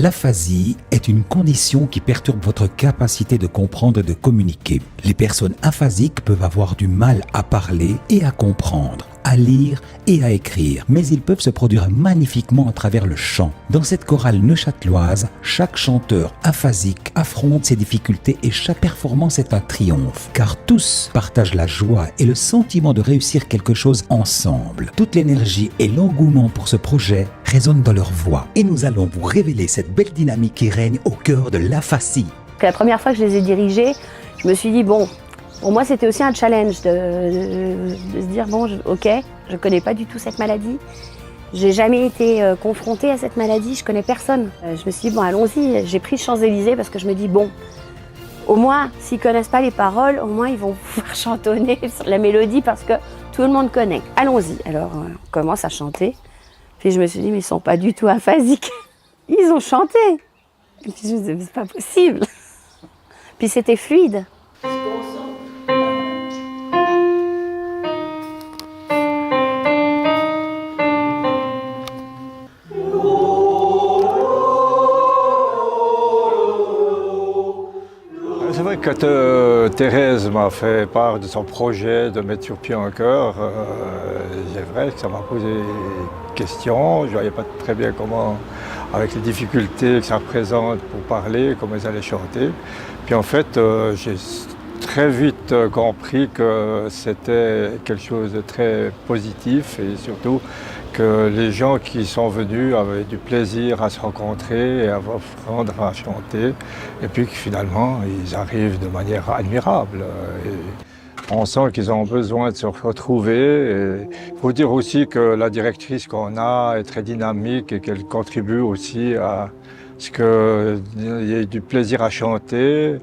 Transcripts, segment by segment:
L'aphasie est une condition qui perturbe votre capacité de comprendre et de communiquer. Les personnes aphasiques peuvent avoir du mal à parler et à comprendre, à lire et à écrire, mais ils peuvent se produire magnifiquement à travers le chant. Dans cette chorale neuchâteloise, chaque chanteur aphasique affronte ses difficultés et chaque performance est un triomphe, car tous partagent la joie et le sentiment de réussir quelque chose ensemble. Toute l'énergie et l'engouement pour ce projet résonnent dans leur voix et nous allons vous révéler cette belle dynamique qui règne au cœur de l'aphasie. La première fois que je les ai dirigés, je me suis dit bon, pour moi c'était aussi un challenge de se dire bon, ok, je connais pas du tout cette maladie, j'ai jamais été confrontée à cette maladie, je connais personne. Je me suis dit bon, allons-y, j'ai pris Champs-Élysées parce que je me dis bon, au moins s'ils connaissent pas les paroles, au moins ils vont pouvoir chantonner la mélodie parce que tout le monde connaît. Allons-y. Alors on commence à chanter, puis je me suis dit mais ils sont pas du tout aphasiques, ils ont chanté. Et puis je me disais, c'est pas possible. Puis c'était fluide. C'est vrai que Thérèse m'a fait part de son projet de mettre sur pied un chœur. C'est vrai que ça m'a posé des questions. Je ne voyais pas très bien comment, avec les difficultés que ça représente pour parler, comment ils allaient chanter. Puis en fait, j'ai très vite compris que c'était quelque chose de très positif et surtout que les gens qui sont venus avaient du plaisir à se rencontrer et à apprendre à chanter. Et puis que finalement, ils arrivent de manière admirable. Et on sent qu'ils ont besoin de se retrouver. Il faut dire aussi que la directrice qu'on a est très dynamique et qu'elle contribue aussi à ce qu'il y ait du plaisir à chanter.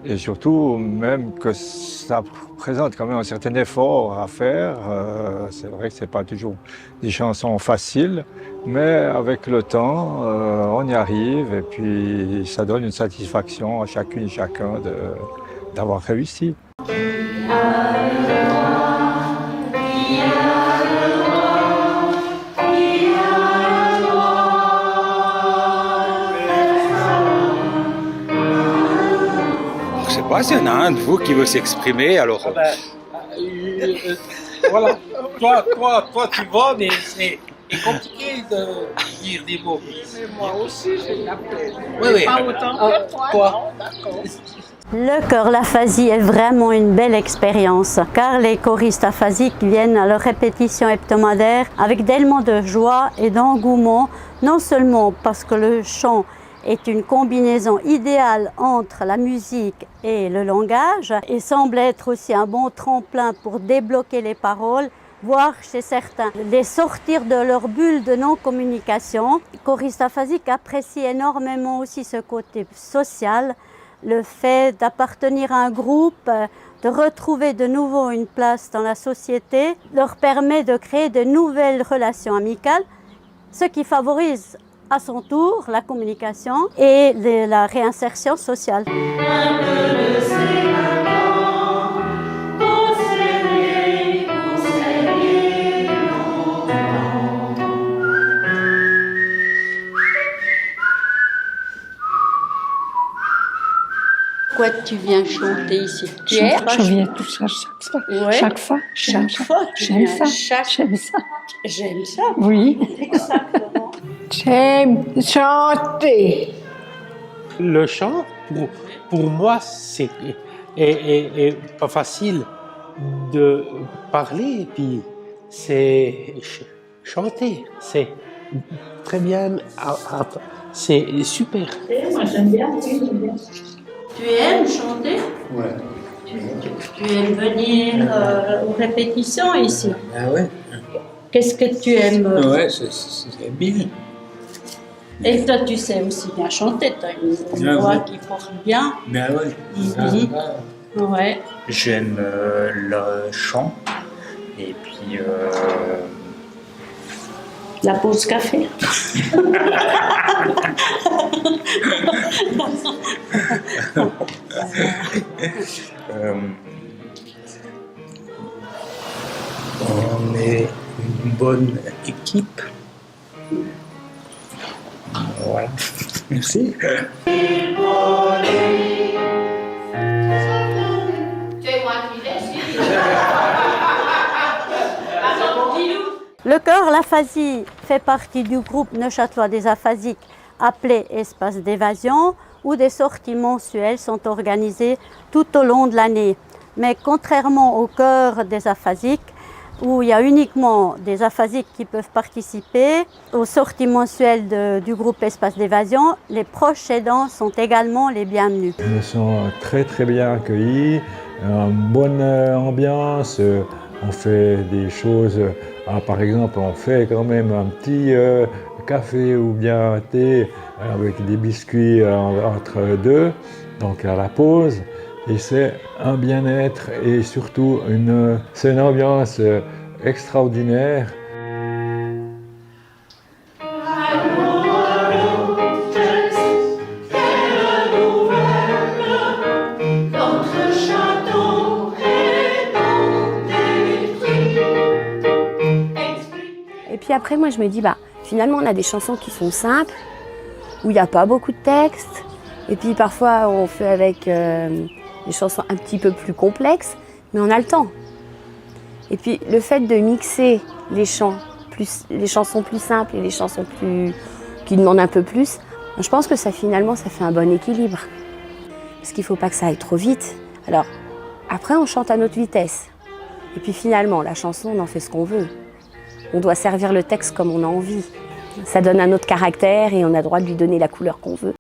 Et surtout, même que ça présente quand même un certain effort à faire. C'est vrai que ce n'est pas toujours des chansons faciles, mais avec le temps, on y arrive et puis ça donne une satisfaction à chacune et chacun d'avoir réussi. S'il y en a un de vous qui veut s'exprimer, alors... Voilà, toi tu vas, mais c'est compliqué de dire des mots. Mais moi aussi, j'ai la peine. Oui. Pas autant que toi. Quoi? D'accord. Le chœur L'Aphasie est vraiment une belle expérience car les choristes aphasiques viennent à leur répétition hebdomadaire avec tellement de joie et d'engouement, non seulement parce que le chant est une combinaison idéale entre la musique et le langage et semble être aussi un bon tremplin pour débloquer les paroles, voire chez certains les sortir de leur bulle de non-communication. Les choristes aphasiques apprécient énormément aussi ce côté social, le fait d'appartenir à un groupe, de retrouver de nouveau une place dans la société, leur permet de créer de nouvelles relations amicales, ce qui favorise à son tour la communication et la réinsertion sociale. Pourquoi tu viens chanter ici? Je viens tout ça chaque fois. Chaque fois. J'aime ça. J'aime ça. Oui. Exactement. J'aime chanter. Le chant, pour moi, c'est pas facile de parler, et puis c'est chanter, c'est très bien, c'est super. Moi, j'aime bien. Tu aimes chanter? Ouais. Tu aimes venir aux répétitions ici? Ah ouais. Qu'est-ce que tu aimes? Ouais, c'est bien. Et toi, tu sais aussi bien chanter, tu as une voix qui porte bien. Ben ouais. Ouais. J'aime le chant et puis La pause café. on est une bonne équipe. Voilà. Merci. Le chœur l'aphasie fait partie du groupe neuchâtelois des aphasiques appelé Espace d'évasion, où des sorties mensuelles sont organisées tout au long de l'année. Mais contrairement au chœur des aphasiques, où il y a uniquement des aphasiques qui peuvent participer aux sorties mensuelles du groupe Espace d'évasion, les proches aidants sont également les bienvenus. Ils me sont très bien accueillis, une bonne ambiance, on fait des choses, par exemple on fait quand même un petit café ou bien un thé avec des biscuits entre deux, donc à la pause. Et c'est un bien-être et surtout c'est une ambiance extraordinaire. Et puis après, moi je me dis, finalement on a des chansons qui sont simples, où il n'y a pas beaucoup de texte. Et puis parfois on fait avec des chansons un petit peu plus complexes, mais on a le temps. Et puis le fait de mixer les chansons plus simples et les chansons qui demandent un peu plus, je pense que finalement ça fait un bon équilibre. Parce qu'il ne faut pas que ça aille trop vite. Alors après on chante à notre vitesse. Et puis finalement la chanson on en fait ce qu'on veut. On doit servir le texte comme on a envie. Ça donne un autre caractère et on a le droit de lui donner la couleur qu'on veut.